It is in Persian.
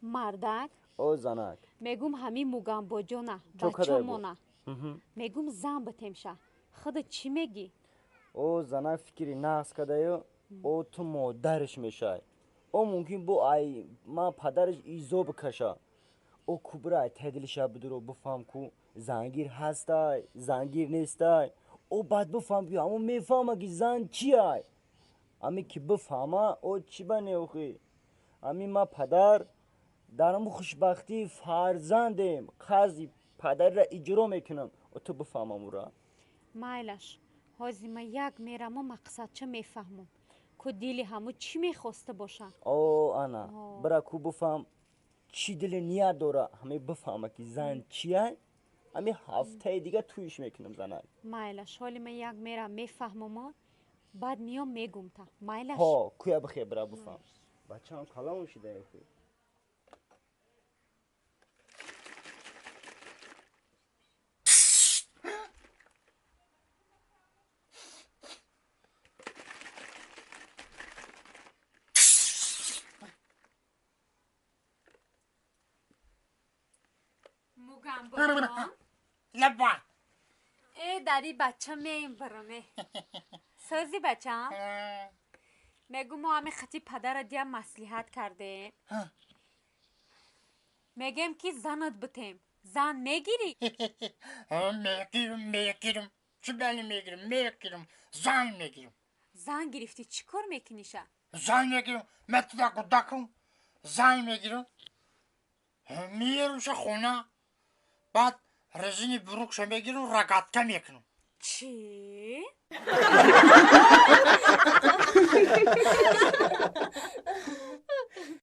мардак او زنک мегум ҳамин муганбоҷона Чо кадай бу? бачамона мегум зан битемша худат чӣ мегӣ او زنک فکری نقص کده او تو مادرش میشه او ممکن بو ای ما پدرش ایزو بکشه او کبرای تدلش بدرو بفهم کو زنگیر هستای زنگیر نیستای او بعد بفهم که همون میفهمه که زن چیه امی که بفهمه او چی بنه اوخی امی ما پدر درمو خوشبختی فرزندیم قضی پدر را اجرا میکنم او تو بفهمم او را майлаш ҳозир ман як мераму мақсадча мефаҳмам ку дили ҳаму чӣ мехоста боша او انا برا کو بفهم چی دل نیت داره همه بفهمه که زن چیه همه هفته دیگه تویش میکنم زنک майлаш ҳоли ман як мерам мефаҳмамо баъд миём мегумта майлаш ها کویا بخیر برا بفهم بچه هم کلام شده خوی муганбоҷон لبا дари бача мебараме сӯзи бачам мегӯ мо ҳами хати падара диям маслиҳат кардем мегем ки занат битем зан мегирӣ میگیرم چی بله میگیرم زن میگیرم зан гирифтӣ чӣ кор мекуниша زن میگیرم متدا کدکم زن میگیرم میروش خونه بعد رزینی بروکش میگیرم رگاتکه میکنم چی